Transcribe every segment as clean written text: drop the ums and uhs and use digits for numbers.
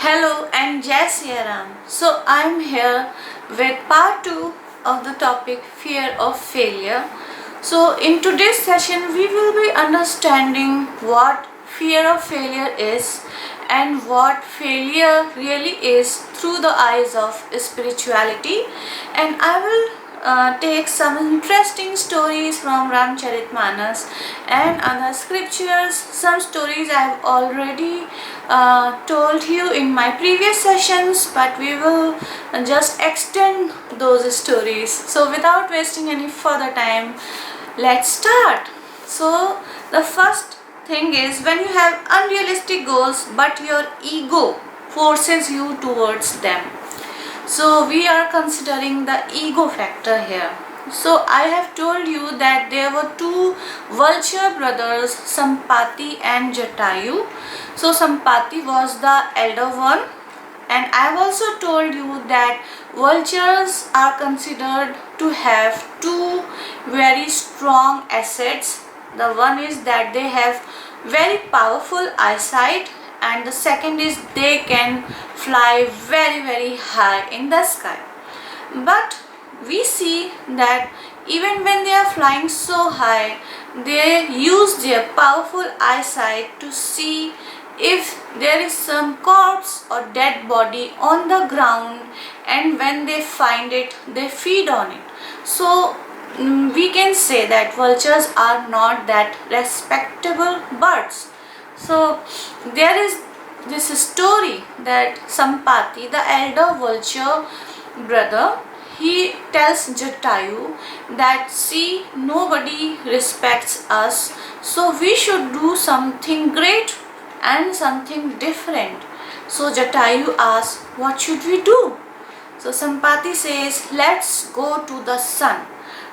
Hello and Jai Shri Ram. So I'm here with part 2 of the topic fear of failure. So in today's session we will be understanding what fear of failure is and what failure really is through the eyes of spirituality, and I will take some interesting stories from Ramcharitmanas and other scriptures. Some stories I have already told you in my previous sessions, but we will just extend those stories. So without wasting any further time, let's start. So the first thing is, when you have unrealistic goals but your ego forces you towards them. So we are considering the ego factor here. So I have told you that there were two vulture brothers, Sampati and Jatayu. So Sampati was the elder one, and I have also told you that vultures are considered to have two very strong assets. The one is that they have very powerful eyesight, and the second is they can fly very high in the sky. But we see that even when they are flying so high, they use their powerful eyesight to see if there is some corpse or dead body on the ground, and when they find it, they feed on it. So we can say that vultures are not that respectable birds. So there is this story that Sampati, the elder vulture brother, he tells Jatayu that, see, nobody respects us, so we should do something great and something different. So Jatayu asks, what should we do? So Sampati says, let's go to the sun.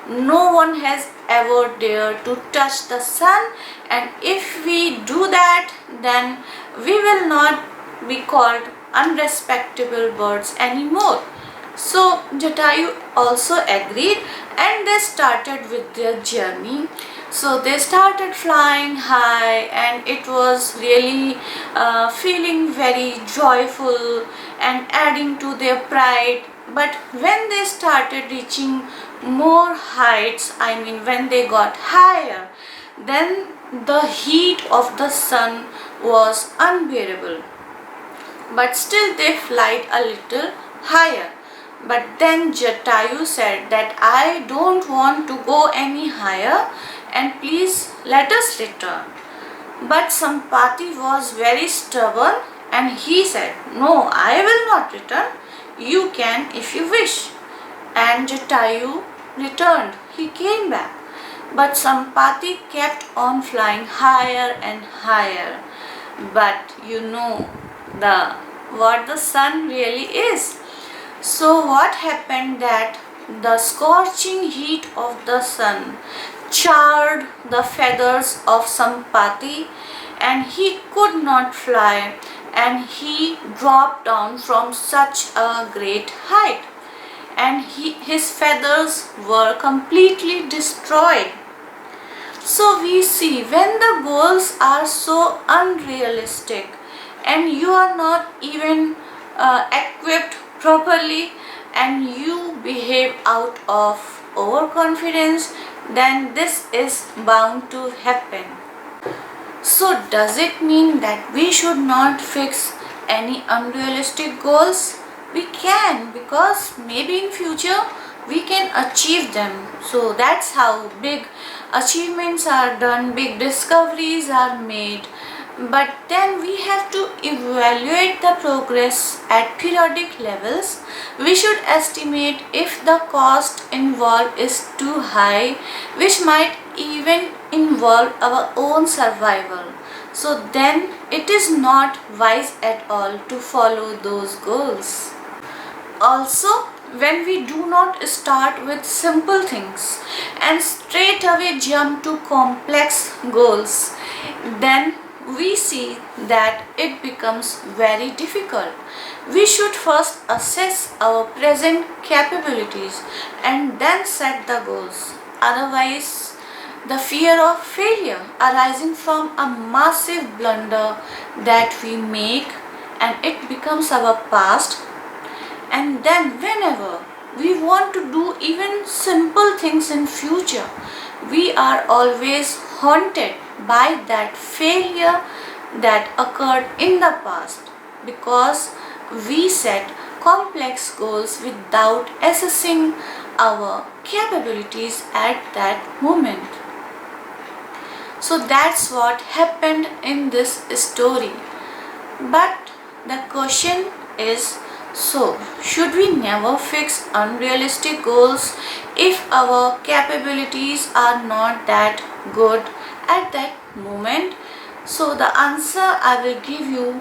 No one has ever dared to touch the sun, and if we do that, then we will not be called unrespectable birds anymore. So Jatayu also agreed, and they started with their journey. So they started flying high, and it was really feeling very joyful and adding to their pride. But when they started reaching more heights, when they got higher, then the heat of the sun was unbearable. But still they flied a little higher. But then Jatayu said that, I don't want to go any higher, and please let us return. But Sampati was very stubborn, and he said, no, I will not return. You can if you wish. And Jatayu returned. He came back. But Sampati kept on flying higher and higher. But you know what the sun really is. So what happened that the scorching heat of the sun charred the feathers of Sampati, and he could not fly, and he dropped down from such a great height, and his feathers were completely destroyed. So we see, when the goals are so unrealistic and you are not even equipped properly, and you behave out of overconfidence, then this is bound to happen. So does it mean that we should not fix any unrealistic goals? We can, because maybe in future we can achieve them. So that's how big achievements are done, big discoveries are made. But then we have to evaluate the progress at periodic levels. We should estimate if the cost involved is too high, which might even involve our own survival. So then it is not wise at all to follow those goals. Also, when we do not start with simple things and straight away jump to complex goals, then we see that it becomes very difficult. We should first assess our present capabilities and then set the goals. Otherwise, the fear of failure arising from a massive blunder that we make and it becomes our past. And then whenever we want to do even simple things in future, we are always haunted by that failure that occurred in the past, because we set complex goals without assessing our capabilities at that moment. So that's what happened in this story. But the question is, so should we never fix unrealistic goals if our capabilities are not that good at that moment? So the answer I will give you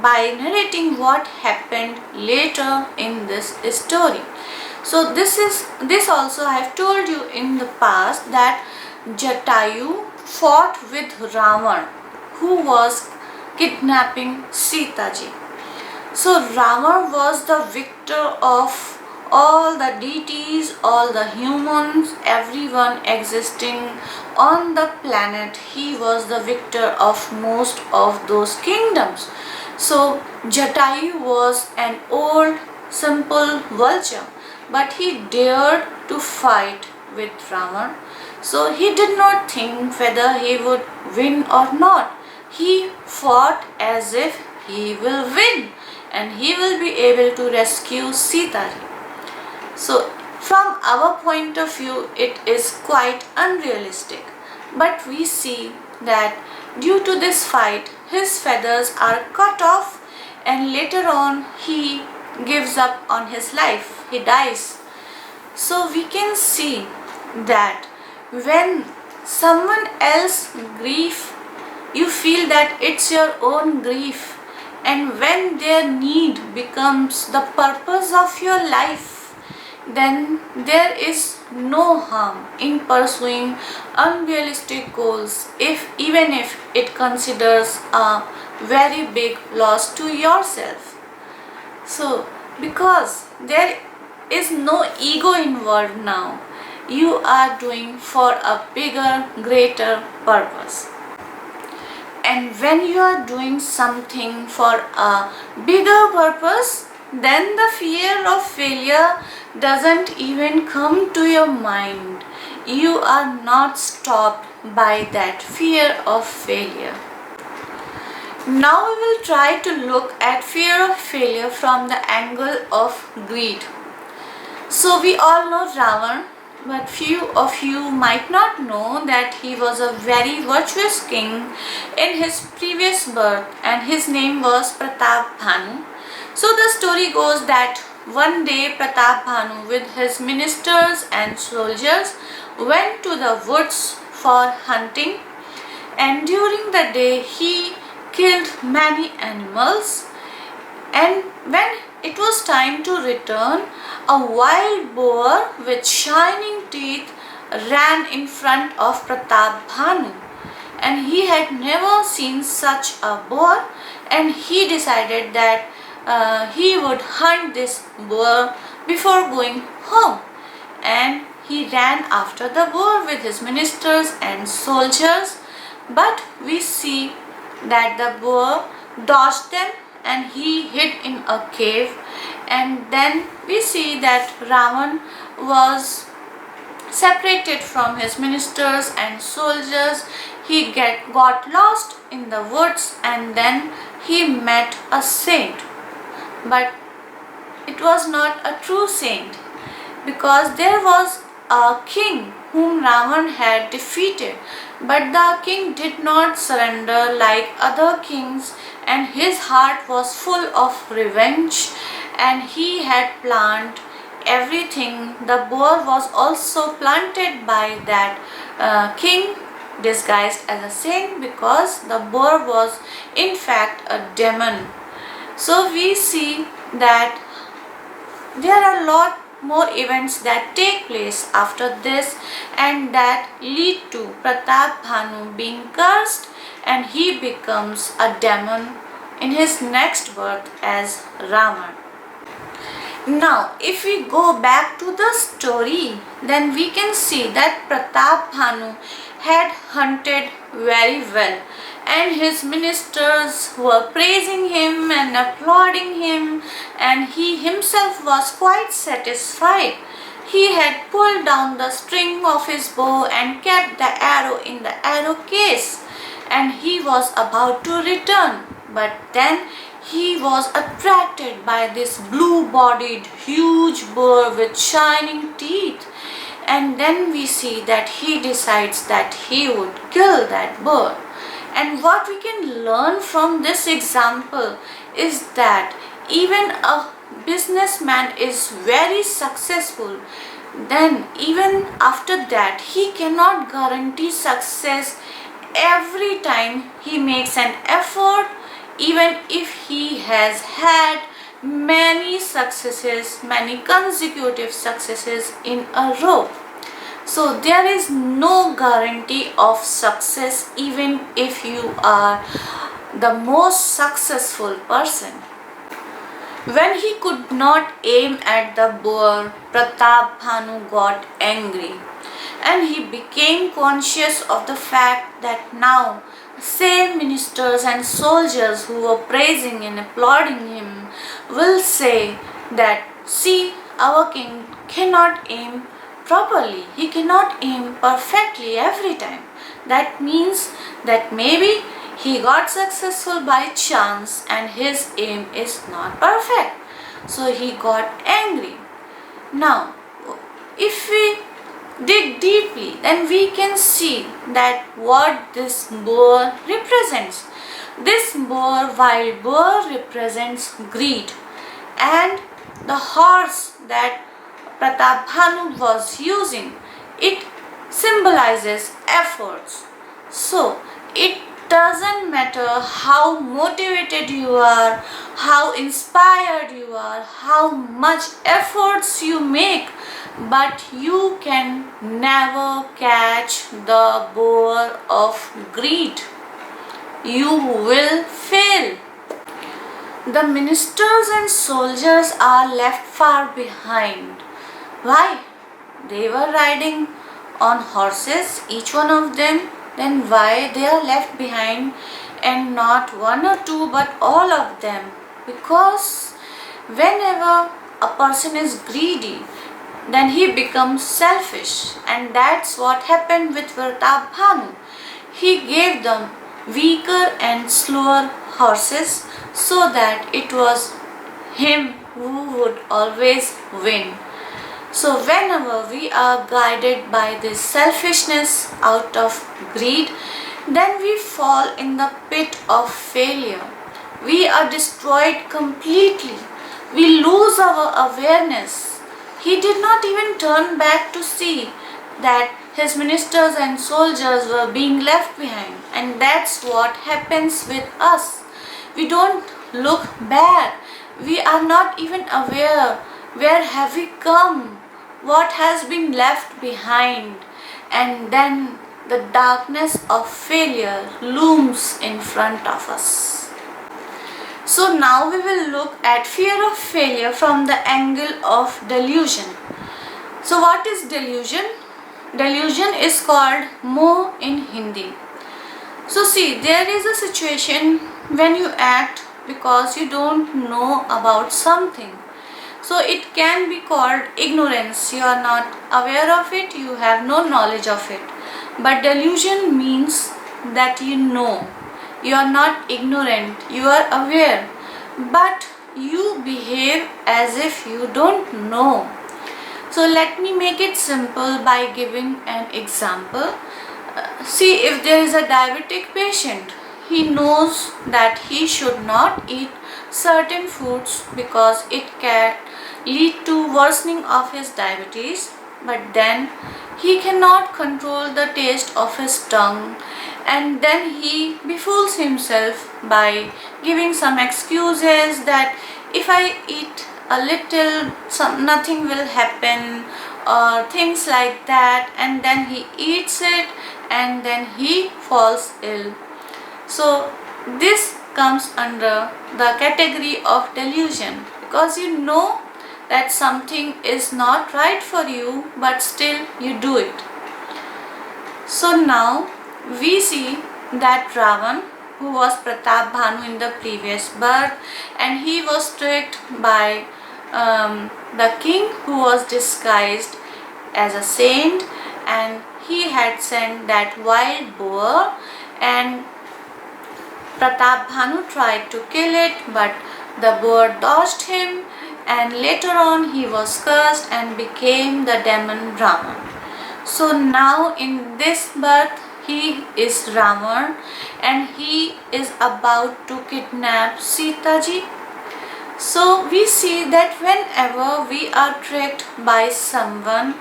by narrating what happened later in this story. So this also I have told you in the past that Jatayu fought with Ravan, who was kidnapping Sita ji. So Ravan was the victor of all the deities, all the humans, everyone existing on the planet. He was the victor of most of those kingdoms. So Jatayu was an old simple vulture, but he dared to fight with Ravan. So he did not think whether he would win or not. He fought as if he will win and he will be able to rescue Sita. So from our point of view, it is quite unrealistic. But we see that due to this fight, his feathers are cut off and later on he gives up on his life. He dies. So we can see that when someone else grief, you feel that it's your own grief. And when their need becomes the purpose of your life, then there is no harm in pursuing unrealistic goals, even if it considers a very big loss to yourself. So, because there is no ego involved now, you are doing for a bigger, greater purpose. And when you are doing something for a bigger purpose, then the fear of failure doesn't even come to your mind. You are not stopped by that fear of failure. Now we will try to look at fear of failure from the angle of greed. So we all know Ravan, but few of you might not know that he was a very virtuous king in his previous birth, and his name was Pratap Bhanu. So the story goes that one day Pratap Bhanu with his ministers and soldiers went to the woods for hunting, and during the day he killed many animals, and when it was time to return, a wild boar with shining teeth ran in front of Pratap Bhanu, and he had never seen such a boar, and he decided that he would hunt this boar before going home, and he ran after the boar with his ministers and soldiers. But we see that the boar dodged them and he hid in a cave. And then we see that Ravan was separated from his ministers and soldiers. He got lost in the woods, and then he met a saint. But it was not a true saint, because there was a king whom Ravan had defeated, but the king did not surrender like other kings, and his heart was full of revenge, and he had planned everything. The boar was also planted by that king disguised as a saint, because the boar was in fact a demon. So we see that there are a lot more events that take place after this, and that lead to Pratap Bhanu being cursed, and he becomes a demon in his next birth as Ravan. Now, if we go back to the story, then we can see that Pratap Bhanu had hunted very well, and his ministers were praising him and applauding him, and he himself was quite satisfied. He had pulled down the string of his bow and kept the arrow in the arrow case, and he was about to return. But then he was attracted by this blue-bodied huge boar with shining teeth. And then we see that he decides that he would kill that boar. And what we can learn from this example is that even a businessman is very successful, then even after that he cannot guarantee success every time he makes an effort, even if he has had many successes, many consecutive successes in a row. So there is no guarantee of success even if you are the most successful person. When he could not aim at the boar, Pratap Bhanu got angry, and he became conscious of the fact that now same ministers and soldiers who were praising and applauding him will say that, see, our king cannot aim properly, he cannot aim perfectly every time. That means that maybe he got successful by chance and his aim is not perfect. So he got angry. Now, if we dig deeply, then we can see that what this boar represents. This wild boar represents greed, and the horse that Pratap Bhanu was using, it symbolizes efforts. So it doesn't matter how motivated you are, how inspired you are, how much efforts you make, but you can never catch the boar of greed. You will fail. The ministers and soldiers are left far behind. Why? They were riding on horses, each one of them. Then why they are left behind and not one or two but all of them? Because whenever a person is greedy, then he becomes selfish, and that's what happened with Pratap Bhanu. He gave them weaker and slower horses so that it was him who would always win. So whenever we are guided by this selfishness out of greed, then we fall in the pit of failure. We are destroyed completely. We lose our awareness. He did not even turn back to see that his ministers and soldiers were being left behind. And that's what happens with us. We don't look back. We are not even aware where have we come, what has been left behind, and then the darkness of failure looms in front of us. So now we will look at fear of failure from the angle of delusion. So what is delusion? Delusion is called moh in Hindi. So see, there is a situation when you act because you don't know about something. So it can be called ignorance. You are not aware of it, you have no knowledge of it. But delusion means that you know. You are not ignorant, you are aware. But you behave as if you don't know. So let me make it simple by giving an example. See, if there is a diabetic patient, he knows that he should not eat certain foods because it can lead to worsening of his diabetes, but then he cannot control the taste of his tongue, and then he befools himself by giving some excuses that if I eat a little, nothing will happen, or things like that, and then he eats it and then he falls ill. So this comes under the category of delusion, because you know that something is not right for you, but still you do it. So now we see that Ravan who was Pratap Bhanu in the previous birth, and he was tricked by the king, who was disguised as a saint, and he had sent that wild boar, and Pratap Bhanu tried to kill it, but the boar dodged him, and later on he was cursed and became the demon Ravan. So now in this birth he is Ravan, and he is about to kidnap Sita ji. So we see that whenever we are tricked by someone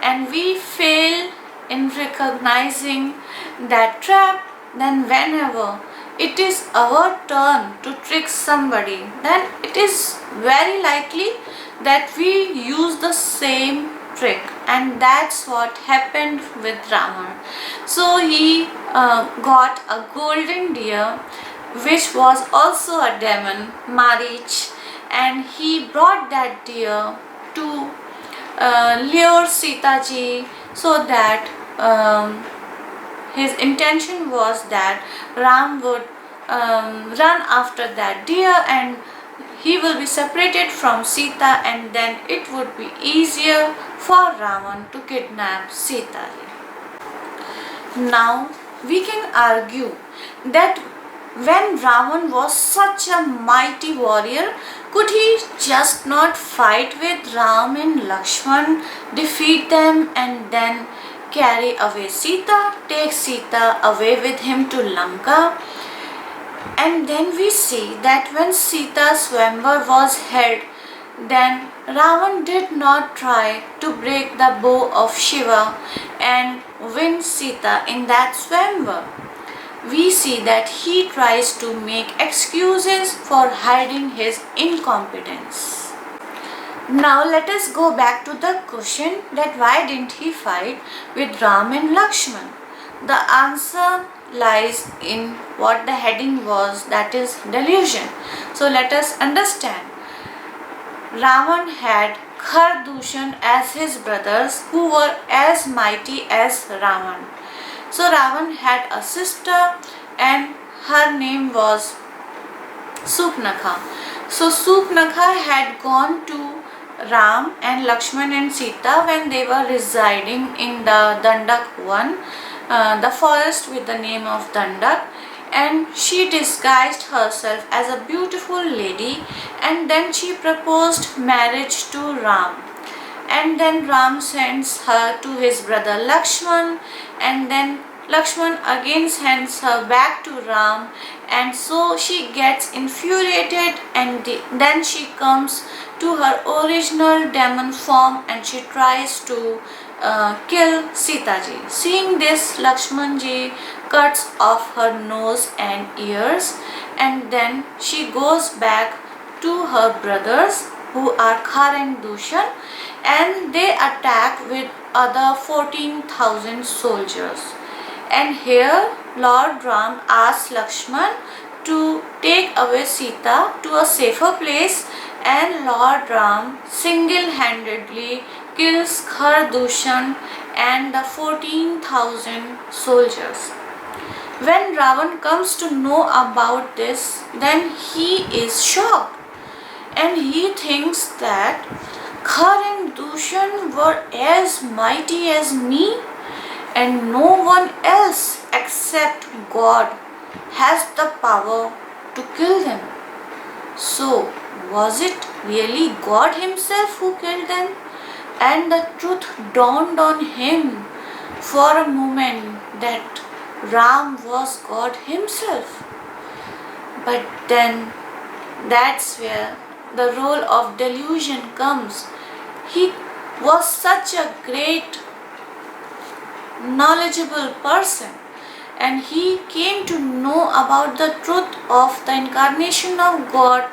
and we fail in recognizing that trap, then whenever it is our turn to trick somebody, then it is very likely that we use the same trick, and that's what happened with Ravan. So he got a golden deer, which was also a demon, Marich, and he brought that deer to lure Sita ji, so that his intention was that Ram would run after that deer, and he will be separated from Sita, and then it would be easier for Ravan to kidnap Sita. Now we can argue that when Ravan was such a mighty warrior, could he just not fight with Ram and Lakshman, defeat them, and then carry away Sita, take Sita away with him to Lanka? And then we see that when Sita's Swayamvar was held, then Ravan did not try to break the bow of Shiva and win Sita in that Swayamvar. We see that he tries to make excuses for hiding his incompetence. Now let us go back to the question that why didn't he fight with Ram and Lakshman? The answer lies in what the heading was, that is delusion. So let us understand. Ravan had Khardushan as his brothers, who were as mighty as Ravan. So Ravan had a sister, and her name was Supnakha. So Supnakha had gone to Ram and Lakshman and Sita when they were residing in the Dandak one, the forest with the name of Dandak, and she disguised herself as a beautiful lady, and then she proposed marriage to Ram. And then Ram sends her to his brother Lakshman, and then Lakshman again sends her back to Ram, and so she gets infuriated, and then she comes to her original demon form, and she tries to kill Sita ji. Seeing this, Lakshman ji cuts off her nose and ears, and then she goes back to her brothers, who are Khar and Dushan, and they attack with other 14,000 soldiers. And here Lord Ram asks Lakshman to take away Sita to a safer place, and Lord Ram single-handedly kills Khardushan and the 14,000 soldiers. When Ravan comes to know about this, then he is shocked, and he thinks that Khar and Dushan were as mighty as me, and no one else except God has the power to kill them. So, was it really God himself who killed them? And the truth dawned on him for a moment that Ram was God himself. But then that's where the role of delusion comes. He was such a great knowledgeable person, and he came to know about the truth of the incarnation of God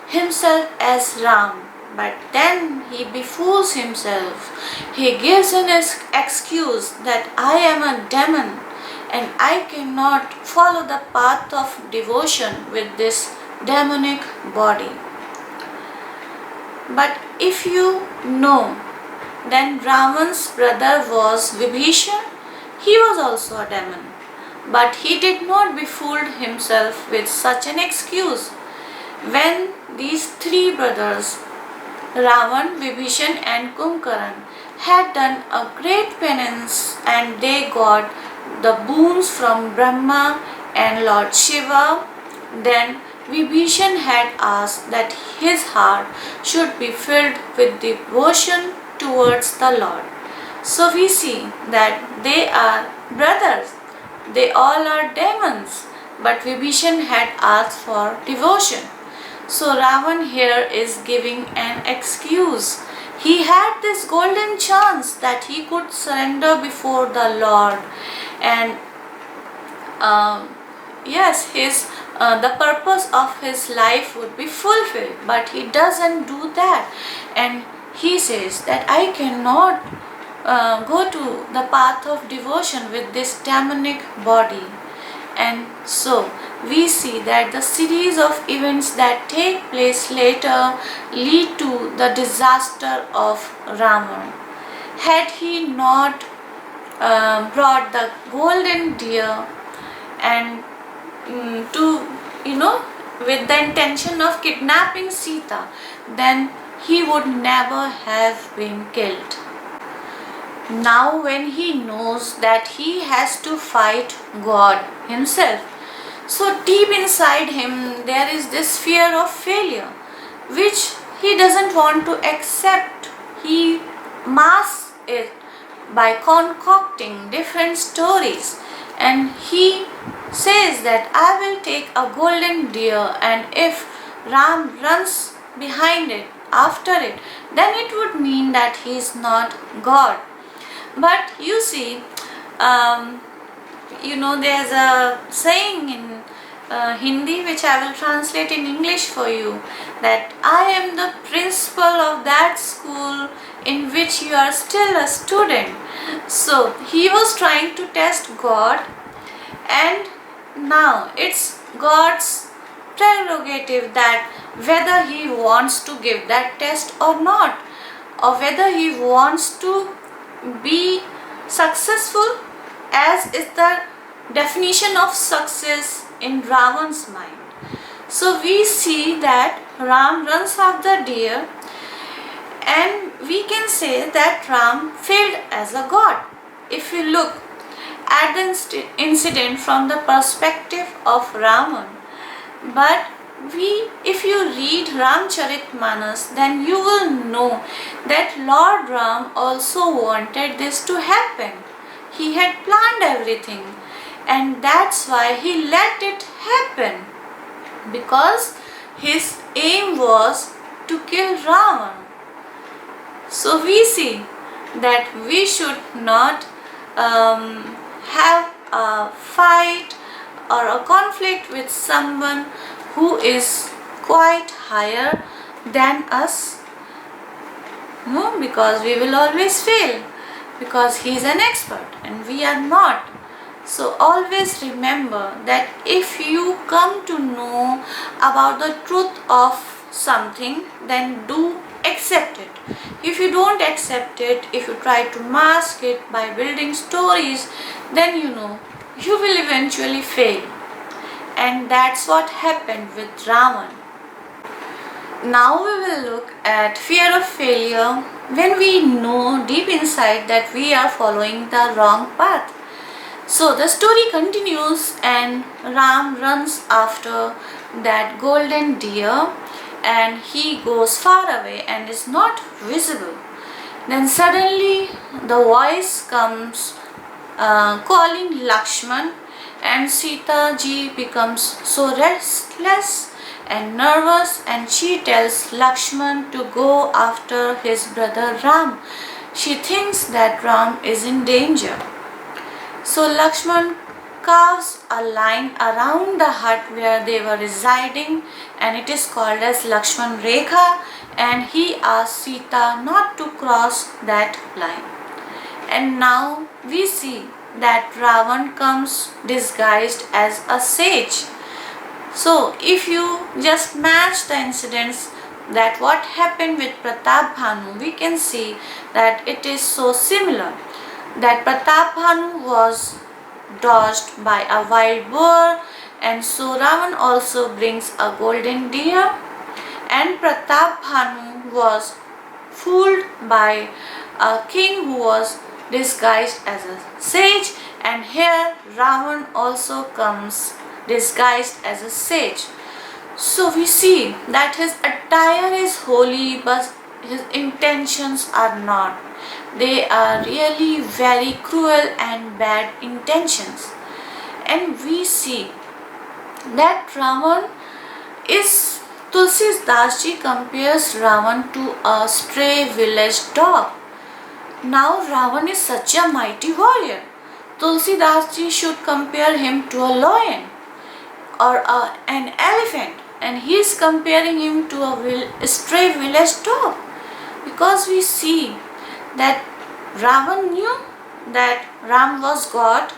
himself as Ram. But then he befools himself. He gives an excuse that I am a demon and I cannot follow the path of devotion with this demonic body. But if you know, then Ravan's brother was Vibhishan. He was also a demon. But he did not befool himself with such an excuse. When these three brothers, Ravan, Vibhishan and Kumkaran, had done a great penance and they got the boons from Brahma and Lord Shiva, then Vibhishan had asked that his heart should be filled with devotion towards the Lord. So we see that they are brothers. They all are demons, but Vibhishan had asked for devotion. So Ravan here is giving an excuse. He had this golden chance that he could surrender before the Lord, and yes, the purpose of his life would be fulfilled, but he doesn't do that, and he says that I cannot go to the path of devotion with this demonic body. And so we see that the series of events that take place later lead to the disaster of Ravan. Had he not brought the golden deer and with the intention of kidnapping Sita, then he would never have been killed. Now when he knows that he has to fight God himself, so deep inside him there is this fear of failure which he doesn't want to accept. He masks it by concocting different stories, and he says that I will take a golden deer, and if Ram runs behind it, after it, then it would mean that he is not God. But you see, there's a saying in Hindi which I will translate in English for you, that I am the principal of that school in which you are still a student. So he was trying to test God, and now it's God's prerogative that whether he wants to give that test or not, or whether he wants to be successful, as is the definition of success in Ravan's mind. So we see that Ram runs after deer, and we can say that Ram failed as a god. If we look at the incident from the perspective of Ravan, but if you read Ramcharitmanas, then you will know that Lord Ram also wanted this to happen. He had planned everything, and that's why he let it happen, because his aim was to kill Ravan. So we see that we should not have a fight or a conflict with someone who is quite higher than us. No, because we will always fail, because he is an expert and we are not. So always remember that if you come to know about the truth of something, then do accept it. If you don't accept it, if you try to mask it by building stories, then you will eventually fail. And that's what happened with Ravan. Now we will look at fear of failure when we know deep inside that we are following the wrong path. So the story continues, and Ram runs after that golden deer, and he goes far away and is not visible. Then suddenly the voice comes calling Lakshman, and Sita ji becomes so restless and nervous, and she tells Lakshman to go after his brother Ram. She thinks that Ram is in danger. So Lakshman carves a line around the hut where they were residing, and it is called as Lakshman Rekha, and he asks Sita not to cross that line. And now we see that Ravan comes disguised as a sage. So if you just match the incidents, that what happened with Pratap Bhanu, we can see that it is so similar, that Pratap Bhanu was dodged by a wild boar, and so Ravan also brings a golden deer. And Pratap Bhanu was fooled by a king who was disguised as a sage, and here Ravan also comes disguised as a sage. So we see that his attire is holy, but his intentions are not. They are really very cruel and bad intentions. And we see that Ravan is, Tulsi Dasji compares Ravan to a stray village dog. Now Ravan is such a mighty warrior. Tulsi Dasji should compare him to a lion or an elephant, and he is comparing him to a stray village dog, because we see that Ravan knew that Ram was God,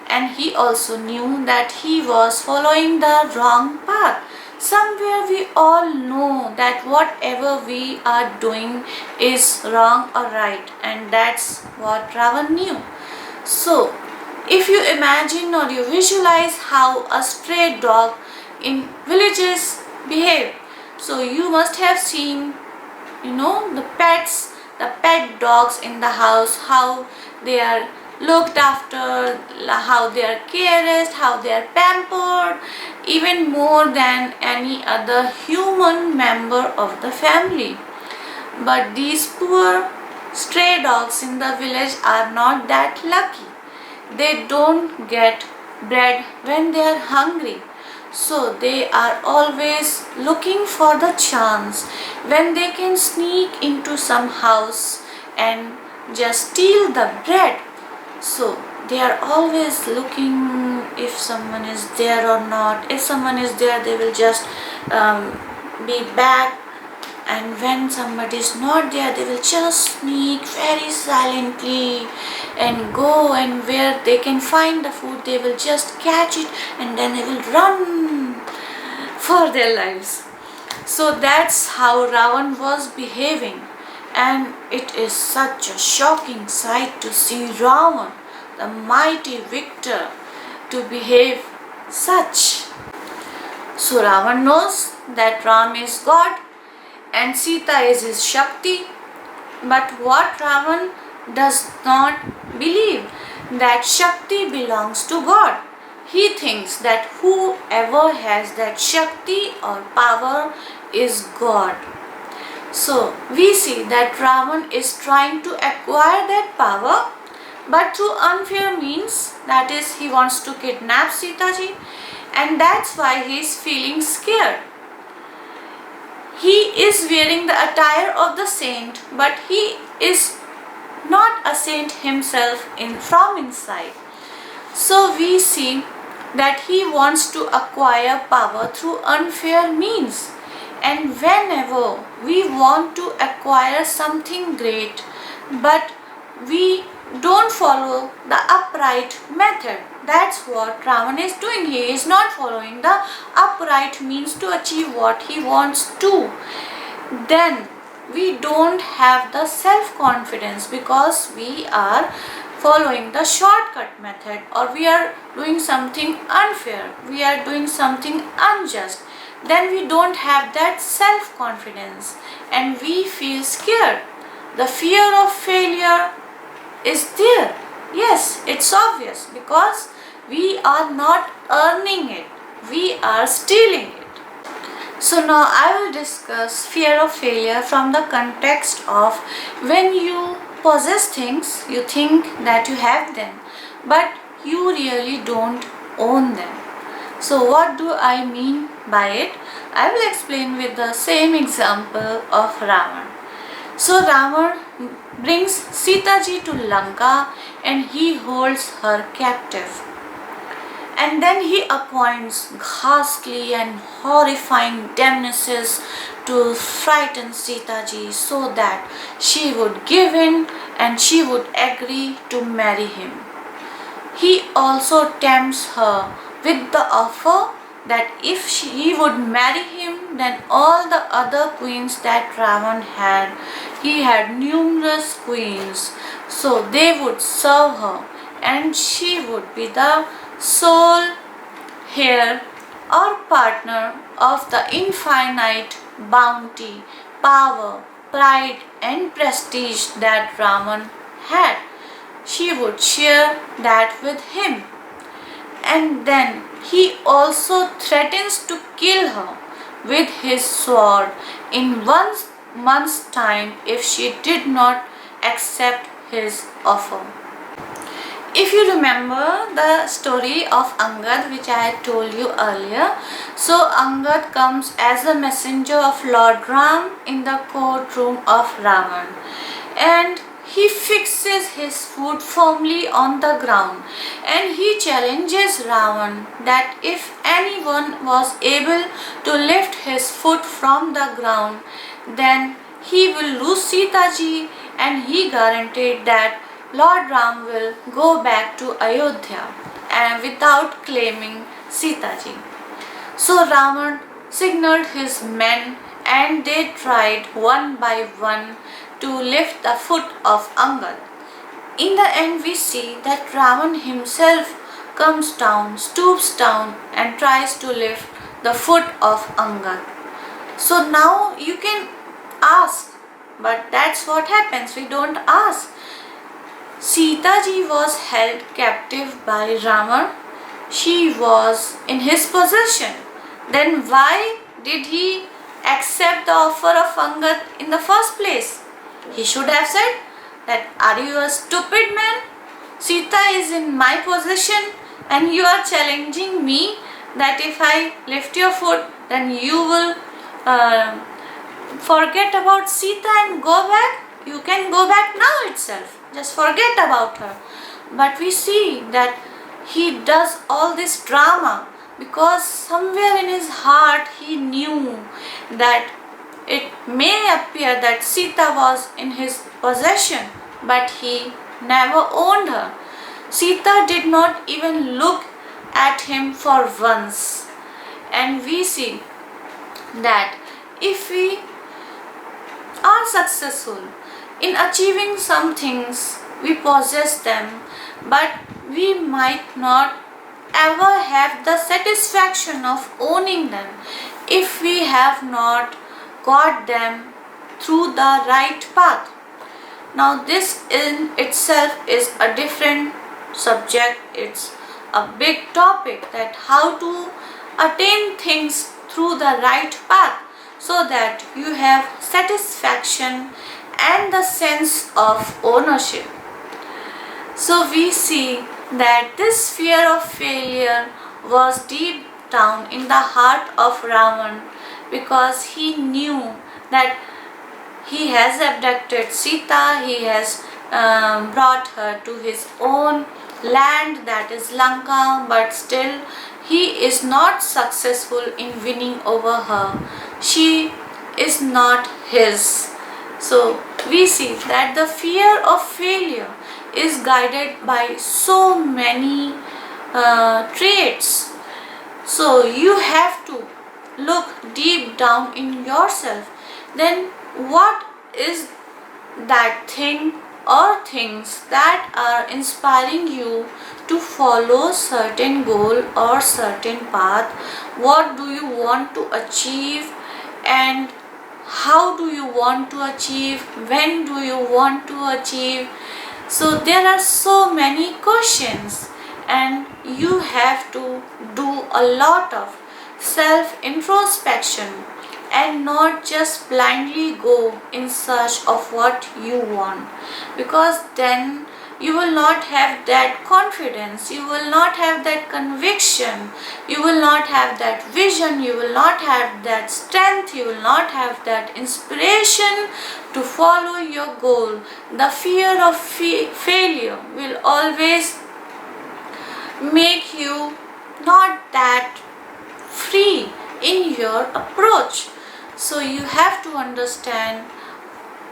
and he also knew that he was following the wrong path. Somewhere we all know that whatever we are doing is wrong or right, and that's what Ravan knew. So, if you imagine or you visualize how a stray dog in villages behave, so you must have seen, the pet dogs in the house, how they are looked after, how they are cared, how they are pampered, even more than any other human member of the family. But these poor stray dogs in the village are not that lucky. They don't get bread when they are hungry. So they are always looking for the chance when they can sneak into some house and just steal the bread. So they are always looking if someone is there or not. If someone is there, they will just be back, and when somebody is not there, they will just sneak very silently and go, and where they can find the food, they will just catch it, and then they will run for their lives. So that's how Ravan was behaving, and it is such a shocking sight to see Ravan, the mighty victor, to behave such. So Ravan knows that Ram is God and Sita is his Shakti, but what Ravan does not believe that Shakti belongs to God. He thinks that whoever has that Shakti or power is God. So we see that Ravan is trying to acquire that power, but through unfair means, that is, he wants to kidnap Sita ji, and that's why he is feeling scared. He is wearing the attire of the saint, but he is not a saint himself from inside. So we see that he wants to acquire power through unfair means. And whenever we want to acquire something great, but we don't follow the upright method, that's what Ravan is doing. He is not following the upright means to achieve what he wants to. Then we don't have the self-confidence, because we are following the shortcut method, or we are doing something unfair, we are doing something unjust. Then we don't have that self-confidence and we feel scared. The fear of failure is there. Yes, it's obvious, because we are not earning it, we are stealing it. So now I will discuss fear of failure from the context of when you possess things, you think that you have them, but you really don't own them. So what do I mean by it? I will explain with the same example of Ravan. So Ravan brings Sita ji to Lanka and he holds her captive. And then he appoints ghastly and horrifying demonesses to frighten Sita ji, so that she would give in and she would agree to marry him. He also tempts her with the offer that if he would marry him, then all the other queens that Ravan had, he had numerous queens, so they would serve her. and she would be the sole heir or partner of the infinite bounty, power, pride, and prestige that Ravan had. She would share that with him. And then he also threatens to kill her with his sword in 1 month's time if she did not accept his offer. If you remember the story of Angad which I had told you earlier, so Angad comes as a messenger of Lord Ram in the courtroom of Ravan, and he fixes his foot firmly on the ground and he challenges Ravan that if anyone was able to lift his foot from the ground, then he will lose Sita ji, and he guaranteed that Lord Ram will go back to Ayodhya and without claiming Sita ji. So Ravan signaled his men and they tried one by one to lift the foot of Angad. In the end we see that Ravan himself comes down, stoops down and tries to lift the foot of Angad. So now you can ask, but that's what happens, we don't ask. Sita ji was held captive by Ravan. She was in his possession. Then why did he accept the offer of Angad in the first place? He should have said that, are you a stupid man? Sita is in my possession and you are challenging me that if I lift your foot, then you will forget about Sita and go back. You can go back now itself. Just forget about her. But we see that he does all this drama because somewhere in his heart he knew that it may appear that Sita was in his possession, but he never owned her. Sita did not even look at him for once. And we see that if we are successful in achieving some things, we possess them, but we might not ever have the satisfaction of owning them if we have not got them through the right path. Now this in itself is a different subject. It's a big topic, that how to attain things through the right path so that you have satisfaction and the sense of ownership. So we see that this fear of failure was deep down in the heart of Ravan because he knew that he has abducted Sita, he has brought her to his own land, that is Lanka, but still he is not successful in winning over her. She is not his. So we see that the fear of failure is guided by so many traits. So you have to look deep down in yourself. Then what is that thing or things that are inspiring you to follow certain goal or certain path? What do you want to achieve, and how do you want to achieve? When do you want to achieve? So there are so many questions, and you have to do a lot of self-introspection and not just blindly go in search of what you want, because then you will not have that confidence, you will not have that conviction, you will not have that vision, you will not have that strength, you will not have that inspiration to follow your goal. The fear of failure will always make you not that free in your approach. So you have to understand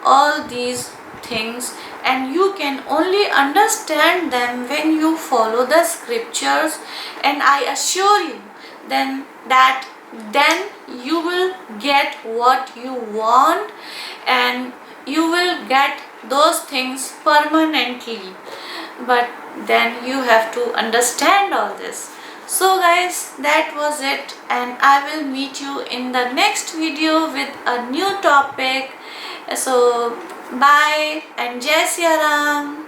all these things, and you can only understand them when you follow the scriptures, and I assure you then you will get what you want, and you will get those things permanently. But then you have to understand all this. So guys, that was it, and I will meet you in the next video with a new topic. So bye and Jai Siya Ram.